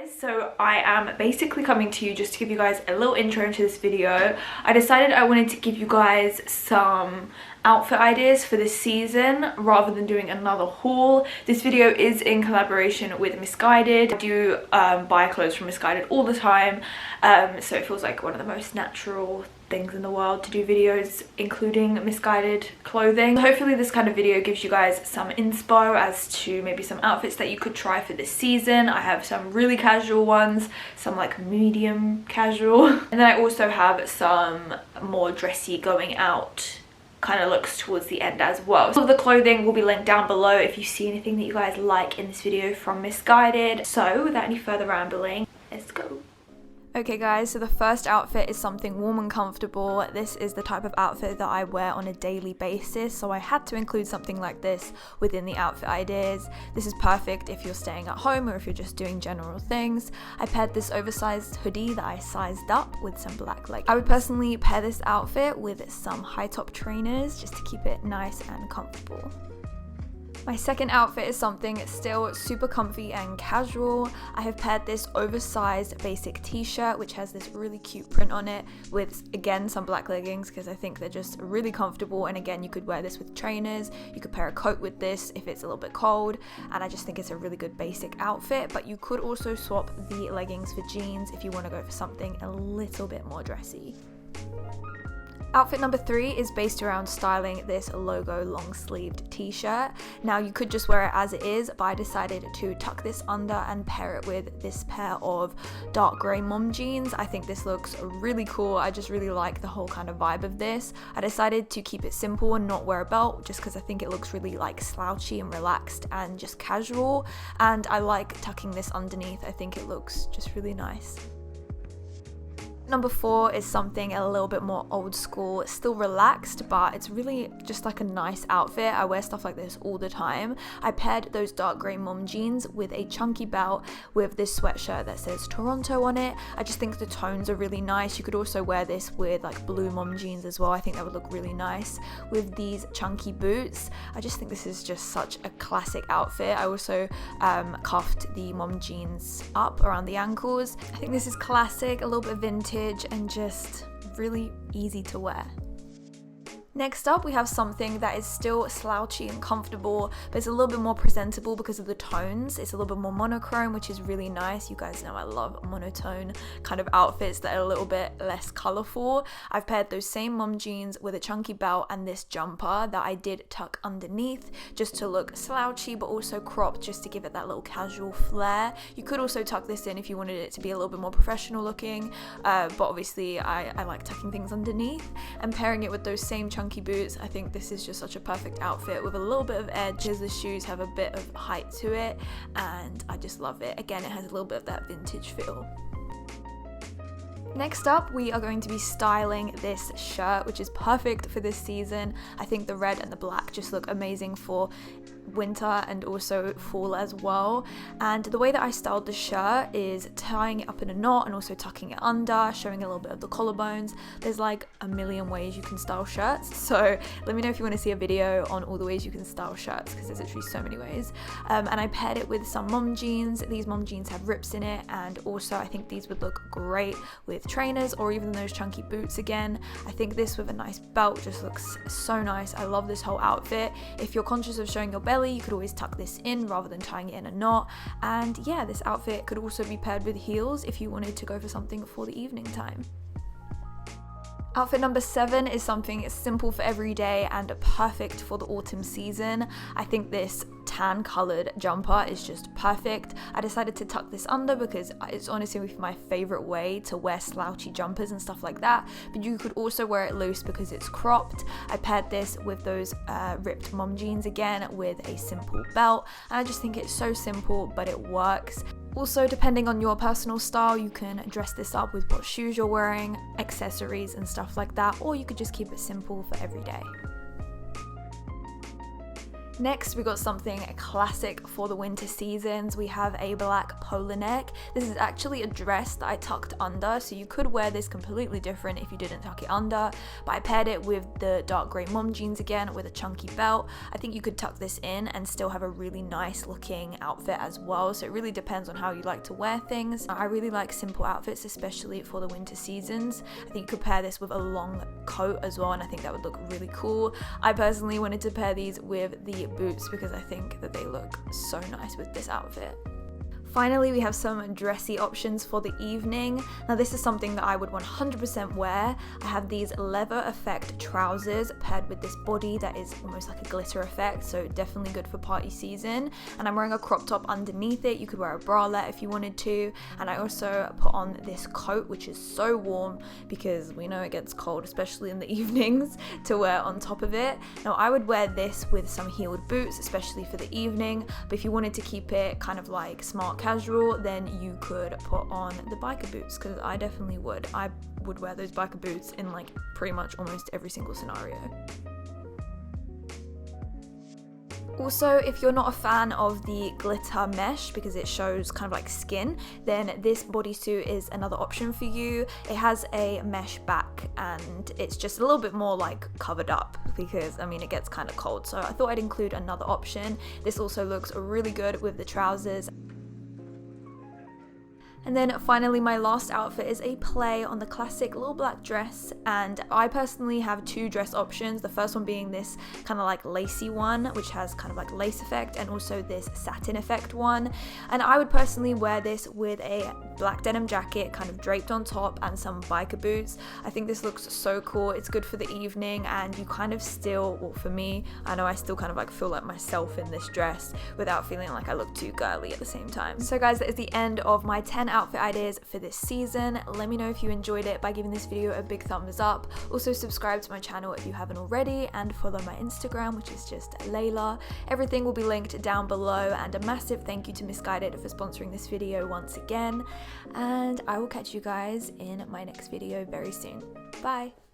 So I am basically coming to you just to give you guys a little intro into this video. I decided I wanted to give you guys some outfit ideas for this season rather than doing another haul. This video is in collaboration with Missguided. I do buy clothes from Missguided all the time, so it feels like one of the most natural things in the world to do videos including Missguided clothing. Hopefully this kind of video gives you guys some inspo as to maybe some outfits that you could try for this season. I have some really casual ones, some like medium casual, and then I also have some more dressy going out kind of looks towards the end as well. So the clothing will be linked down below if you see anything that you guys like in this video from Missguided. So without any further rambling, let's go. Okay guys, so the first outfit is something warm and comfortable. This is the type of outfit that I wear on a daily basis, so I had to include something like this within the outfit ideas. This is perfect if you're staying at home or if you're just doing general things. I paired this oversized hoodie that I sized up with some black leggings. I would personally pair this outfit with some high top trainers just to keep it nice and comfortable. My second outfit is something still super comfy and casual. I have paired this oversized basic t-shirt which has this really cute print on it with, again, some black leggings because I think they're just really comfortable, and again you could wear this with trainers, you could pair a coat with this if it's a little bit cold, and I just think it's a really good basic outfit. But you could also swap the leggings for jeans if you want to go for something a little bit more dressy. Outfit number 3 is based around styling this logo long sleeved t-shirt. Now you could just wear it as it is, but I decided to tuck this under and pair it with this pair of dark grey mom jeans. I think this looks really cool. I just really like the whole kind of vibe of this. I decided to keep it simple and not wear a belt just because I think it looks really like slouchy and relaxed and just casual, and I like tucking this underneath. I think it looks just really nice. Number 4 is something a little bit more old school, still relaxed, but it's really just like a nice outfit. I wear stuff like this all the time. I paired those dark grey mom jeans with a chunky belt with this sweatshirt that says Toronto on it. I just think the tones are really nice. You could also wear this with like blue mom jeans as well. I think that would look really nice with these chunky boots. I just think this is just such a classic outfit. I also cuffed the mom jeans up around the ankles. I think this is classic, a little bit vintage, and just really easy to wear. Next up, we have something that is still slouchy and comfortable, but it's a little bit more presentable because of the tones. It's a little bit more monochrome, which is really nice. You guys know I love monotone kind of outfits that are a little bit less colorful. I've paired those same mom jeans with a chunky belt and this jumper that I did tuck underneath just to look slouchy, but also cropped just to give it that little casual flair. You could also tuck this in if you wanted it to be a little bit more professional looking, but obviously I like tucking things underneath. And pairing it with those same chunky boots, I think this is just such a perfect outfit with a little bit of edge as the shoes have a bit of height to it, and I just love it. Again, it has a little bit of that vintage feel. Next up, we are going to be styling this shirt, which is perfect for this season. I think the red and the black just look amazing for winter and also fall as well. And the way that I styled the shirt is tying it up in a knot and also tucking it under, showing a little bit of the collarbones. There's like a million ways you can style shirts, so let me know if you want to see a video on all the ways you can style shirts, because there's literally so many ways. And I paired it with some mom jeans. These mom jeans have rips in it, and also I think these would look great with trainers or even those chunky boots again. I think this with a nice belt just looks so nice. I love this whole outfit. If you're conscious of showing your belly, you could always tuck this in rather than tying it in a knot. And yeah, this outfit could also be paired with heels if you wanted to go for something for the evening time. Outfit number 7 is something simple for every day and perfect for the autumn season. I think this tan colored jumper is just perfect. I decided to tuck this under because it's honestly my favorite way to wear slouchy jumpers and stuff like that, but you could also wear it loose because it's cropped. I paired this with those ripped mom jeans again with a simple belt, and I just think it's so simple but it works. Also, depending on your personal style, you can dress this up with what shoes you're wearing, accessories and stuff like that, or you could just keep it simple for every day. Next, we got something classic for the winter seasons. We have a black polo neck. This is actually a dress that I tucked under, so you could wear this completely different if you didn't tuck it under, but I paired it with the dark grey mom jeans again with a chunky belt. I think you could tuck this in and still have a really nice looking outfit as well, so it really depends on how you like to wear things. I really like simple outfits, especially for the winter seasons. I think you could pair this with a long coat as well, and I think that would look really cool. I personally wanted to pair these with the boots because I think that they look so nice with this outfit. Finally, we have some dressy options for the evening. Now this is something that I would 100% wear. I have these leather effect trousers paired with this body that is almost like a glitter effect, so definitely good for party season. And I'm wearing a crop top underneath it. You could wear a bralette if you wanted to. And I also put on this coat, which is so warm because we know it gets cold, especially in the evenings, to wear on top of it. Now I would wear this with some heeled boots, especially for the evening. But if you wanted to keep it kind of like smart casual, then you could put on the biker boots, because I definitely would. I would wear those biker boots in like pretty much almost every single scenario. Also, if you're not a fan of the glitter mesh because it shows kind of like skin, then this bodysuit is another option for you. It has a mesh back and it's just a little bit more like covered up because, I mean, it gets kind of cold. So I thought I'd include another option. This also looks really good with the trousers. And then finally, my last outfit is a play on the classic little black dress, and I personally have two dress options. The first one being this kind of like lacy one, which has kind of like lace effect, and also this satin effect one. And I would personally wear this with a black denim jacket kind of draped on top and some biker boots. I think this looks so cool. It's good for the evening, and you kind of still, well, for me, I know I still kind of like feel like myself in this dress without feeling like I look too girly at the same time. So guys, that is the end of my 10 outfit ideas for this season. Let me know if you enjoyed it by giving this video a big thumbs up. Also subscribe to my channel if you haven't already, and follow my Instagram, which is just Leyla. Everything will be linked down below, and a massive thank you to Missguided for sponsoring this video once again, and I will catch you guys in my next video very soon. Bye!